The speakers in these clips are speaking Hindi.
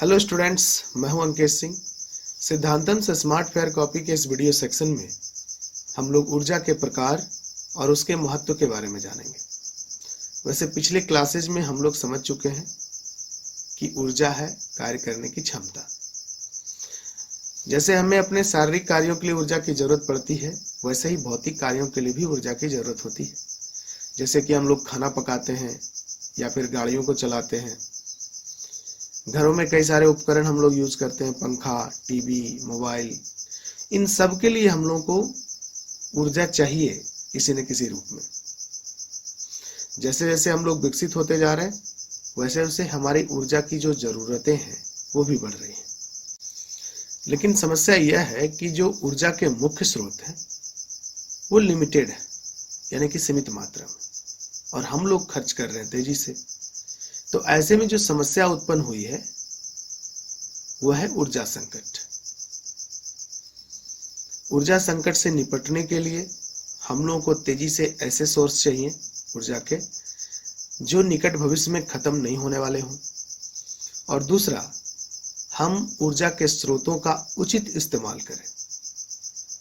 हेलो स्टूडेंट्स, मैं हूं अंकित सिंह। सिद्धांतम से स्मार्ट फेयर कॉपी के इस वीडियो सेक्शन में हम लोग ऊर्जा के प्रकार और उसके महत्व के बारे में जानेंगे। वैसे पिछले क्लासेज में हम लोग समझ चुके हैं कि ऊर्जा है कार्य करने की क्षमता। जैसे हमें अपने शारीरिक कार्यों के लिए ऊर्जा की जरूरत पड़ती है, वैसे ही भौतिक कार्यों के लिए भी ऊर्जा की जरूरत होती है। जैसे कि हम लोग खाना पकाते हैं या फिर गाड़ियों को चलाते हैं। घरों में कई सारे उपकरण हम लोग यूज करते हैं, पंखा, टीवी, मोबाइल। इन सब के लिए हम लोग को ऊर्जा चाहिए किसी न किसी रूप में। जैसे जैसे हम लोग विकसित होते जा रहे हैं, वैसे वैसे हमारी ऊर्जा की जो जरूरतें हैं वो भी बढ़ रही हैं। लेकिन समस्या यह है कि जो ऊर्जा के मुख्य स्रोत हैं वो लिमिटेड है, यानी कि सीमित मात्रा में, और हम लोग खर्च कर रहे हैं तेजी से। तो ऐसे में जो समस्या उत्पन्न हुई है वह है ऊर्जा संकट। ऊर्जा संकट से निपटने के लिए हम लोगों को तेजी से ऐसे सोर्स चाहिए ऊर्जा के जो निकट भविष्य में खत्म नहीं होने वाले हों, और दूसरा, हम ऊर्जा के स्रोतों का उचित इस्तेमाल करें।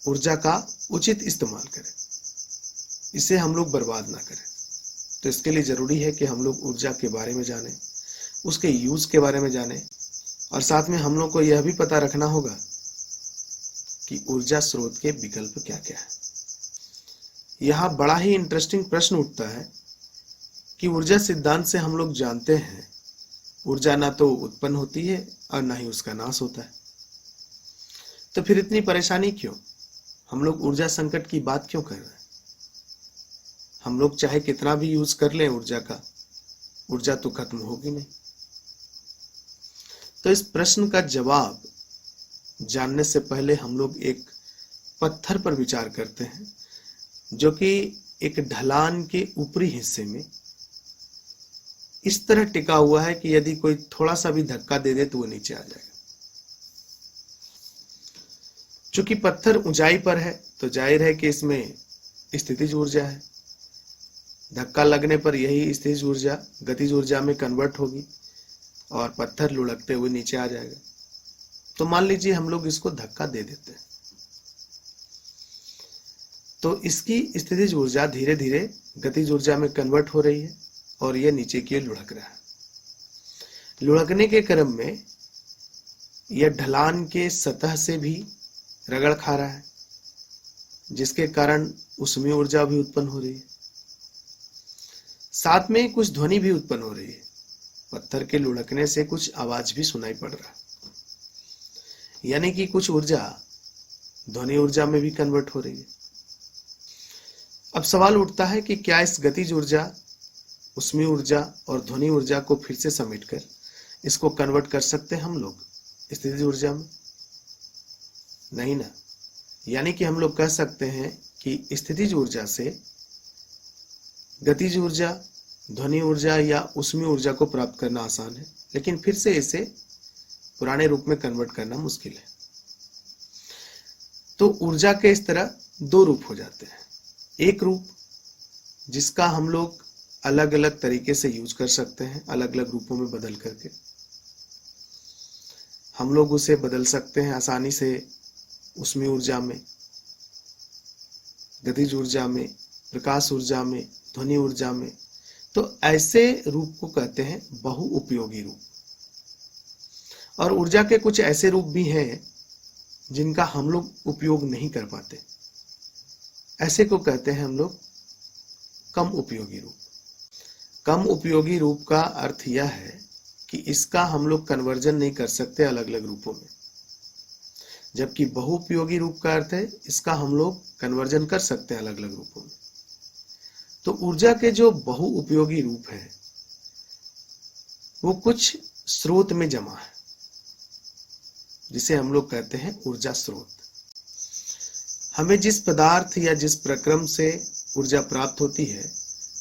ऊर्जा का उचित इस्तेमाल करें, इसे हम लोग बर्बाद ना करें। तो इसके लिए जरूरी है कि हम लोग ऊर्जा के बारे में जानें, उसके यूज के बारे में जानें, और साथ में हम लोग को यह भी पता रखना होगा कि ऊर्जा स्रोत के विकल्प क्या क्या है। यहाँ बड़ा ही इंटरेस्टिंग प्रश्न उठता है कि ऊर्जा सिद्धांत से हम लोग जानते हैं ऊर्जा ना तो उत्पन्न होती है और ना ही उसका नाश होता है। तो फिर इतनी परेशानी क्यों? हम लोग ऊर्जा संकट की बात क्यों कर रहे हैं? हम लोग चाहे कितना भी यूज कर लें ऊर्जा का, ऊर्जा तो खत्म होगी नहीं। तो इस प्रश्न का जवाब जानने से पहले हम लोग एक पत्थर पर विचार करते हैं, जो कि एक ढलान के ऊपरी हिस्से में इस तरह टिका हुआ है कि यदि कोई थोड़ा सा भी धक्का दे दे तो वो नीचे आ जाएगा। चूंकि पत्थर ऊंचाई पर है तो जाहिर है कि इसमें स्थितिज ऊर्जा है। धक्का लगने पर यही स्थितिज ऊर्जा गतिज ऊर्जा में कन्वर्ट होगी और पत्थर लुढ़कते हुए नीचे आ जाएगा। तो मान लीजिए हम लोग इसको धक्का दे देते हैं, तो इसकी स्थितिज ऊर्जा धीरे धीरे गतिज ऊर्जा में कन्वर्ट हो रही है और यह नीचे की ओर लुढ़क रहा है। लुढ़कने के क्रम में यह ढलान के सतह से भी रगड़ खा रहा है, जिसके कारण उसमें ऊर्जा भी उत्पन्न हो रही है। साथ में कुछ ध्वनि भी उत्पन्न हो रही है। पत्थर के लुढ़कने से कुछ आवाज भी सुनाई पड़ रहा है, यानी कि कुछ ऊर्जा ध्वनि ऊर्जा में भी कन्वर्ट हो रही है। अब सवाल उठता है कि क्या इस गतिज ऊर्जा, उष्मीय ऊर्जा और ध्वनि ऊर्जा को फिर से समेटकर इसको कन्वर्ट कर सकते हैं हम लोग स्थितिज ऊर्जा में? नहीं ना। यानी कि हम लोग कह सकते हैं कि स्थितिज ऊर्जा से गतिज ऊर्जा, ध्वनि ऊर्जा या उष्मीय ऊर्जा को प्राप्त करना आसान है, लेकिन फिर से इसे पुराने रूप में कन्वर्ट करना मुश्किल है। तो ऊर्जा के इस तरह दो रूप हो जाते हैं। एक रूप जिसका हम लोग अलग अलग तरीके से यूज कर सकते हैं, अलग अलग रूपों में बदल करके हम लोग उसे बदल सकते हैं आसानी से उष्मीय ऊर्जा में, गतिज ऊर्जा में, प्रकाश ऊर्जा में, ध्वनि ऊर्जा में। तो ऐसे रूप को कहते हैं बहुउपयोगी रूप। और ऊर्जा के कुछ ऐसे रूप भी हैं जिनका हम लोग उपयोग नहीं कर पाते। ऐसे को कहते हैं हम लोग कम उपयोगी रूप। कम उपयोगी रूप का अर्थ यह है कि इसका हम लोग कन्वर्जन नहीं कर सकते अलग अलग रूपों में, जबकि बहुउपयोगी रूप का अर्थ है इसका हम लोग कन्वर्जन कर सकते हैं अलग अलग रूपों में। तो ऊर्जा के जो बहुउपयोगी रूप है वो कुछ स्रोत में जमा है, जिसे हम लोग कहते हैं ऊर्जा स्रोत। हमें जिस पदार्थ या जिस प्रक्रम से ऊर्जा प्राप्त होती है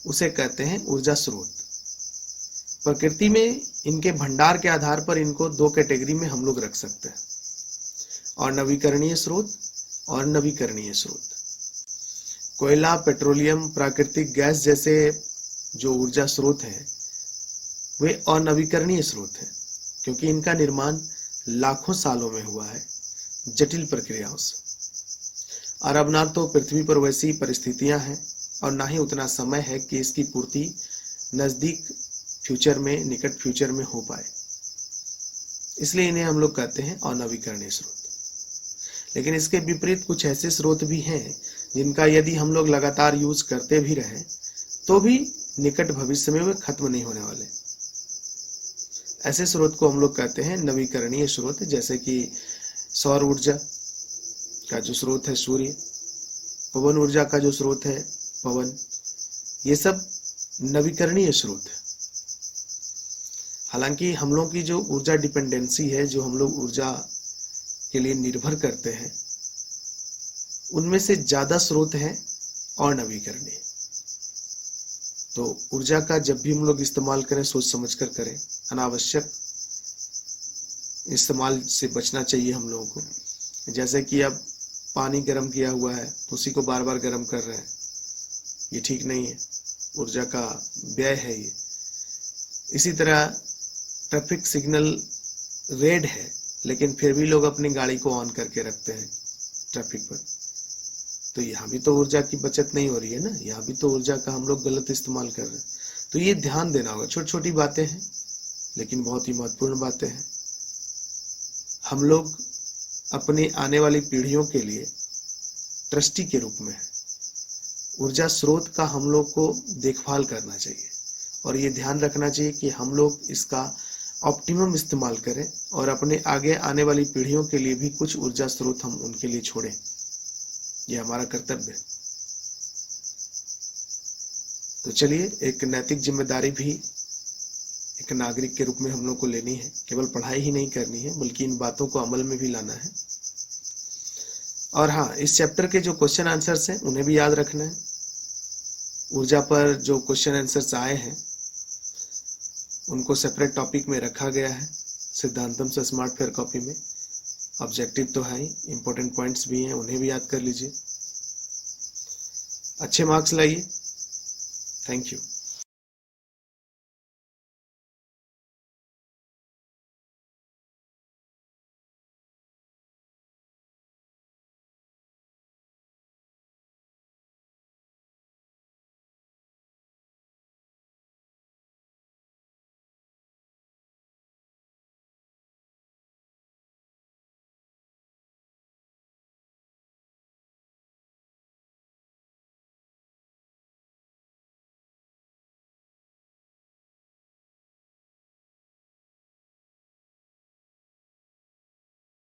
उसे कहते हैं ऊर्जा स्रोत। प्रकृति में इनके भंडार के आधार पर इनको दो कैटेगरी में हम लोग रख सकते हैं, और नवीकरणीय स्रोत और नवीकरणीय स्रोत। कोयला, पेट्रोलियम, प्राकृतिक गैस जैसे जो ऊर्जा स्रोत हैं वे अनवीकरणीय स्रोत हैं, क्योंकि इनका निर्माण लाखों सालों में हुआ है, जटिल प्रक्रियाओं से। और अब ना तो पृथ्वी पर वैसी परिस्थितियां हैं और ना ही उतना समय है कि इसकी पूर्ति नजदीक फ्यूचर में, निकट फ्यूचर में हो पाए। इसलिए इन्हें हम लोग कहते हैं अनवीकरणीय स्रोत। लेकिन इसके विपरीत कुछ ऐसे स्रोत भी हैं जिनका यदि हम लोग लगातार यूज करते भी रहें तो भी निकट भविष्य में वे खत्म नहीं होने वाले। ऐसे स्रोत को हम लोग कहते हैं नवीकरणीय स्रोत, जैसे कि सौर ऊर्जा का जो स्रोत है सूर्य, पवन ऊर्जा का जो स्रोत है पवन, ये सब नवीकरणीय स्रोत है। हालांकि हम लोग की जो ऊर्जा डिपेंडेंसी है, जो हम लोग ऊर्जा के लिए निर्भर करते हैं, उनमें से ज्यादा स्रोत हैं अनवीकरणीय। तो ऊर्जा का जब भी हम लोग इस्तेमाल करें सोच समझ कर करें, अनावश्यक इस्तेमाल से बचना चाहिए हम लोगों को। जैसे कि अब पानी गर्म किया हुआ है तो उसी को बार बार गर्म कर रहे हैं, ये ठीक नहीं है, ऊर्जा का व्यय है ये। इसी तरह ट्रैफिक सिग्नल रेड है लेकिन फिर भी लोग अपनी गाड़ी को ऑन करके रखते हैं ट्रैफिक पर, तो यहाँ भी तो ऊर्जा की बचत नहीं हो रही है ना, यहाँ भी तो ऊर्जा का हम लोग गलत इस्तेमाल कर रहे हैं। तो ये ध्यान देना होगा। छोटी छोटी बातें हैं लेकिन बहुत ही महत्वपूर्ण बातें हैं। हम लोग अपनी आने वाली पीढ़ियों के लिए ट्रस्टी के रूप में है। ऊर्जा स्रोत का हम लोग को देखभाल करना चाहिए और ये ध्यान रखना चाहिए कि हम लोग इसका ऑप्टिमम इस्तेमाल करें और अपने आगे आने वाली पीढ़ियों के लिए भी कुछ ऊर्जा स्रोत हम उनके लिए छोड़ें। ये हमारा कर्तव्य है। तो चलिए, एक नैतिक जिम्मेदारी भी एक नागरिक के रूप में हम लोग को लेनी है। केवल पढ़ाई ही नहीं करनी है बल्कि इन बातों को अमल में भी लाना है। और हाँ, इस चैप्टर के जो क्वेश्चन आंसर्स हैं उन्हें भी याद रखना है। ऊर्जा पर जो क्वेश्चन आंसर्स आए हैं उनको सेपरेट टॉपिक में रखा गया है सिद्धांतम से स्मार्ट फेयर कॉपी में। ऑब्जेक्टिव तो है ही, इंपॉर्टेंट पॉइंट्स भी हैं, उन्हें भी याद कर लीजिए। अच्छे मार्क्स लाइए। Thank you.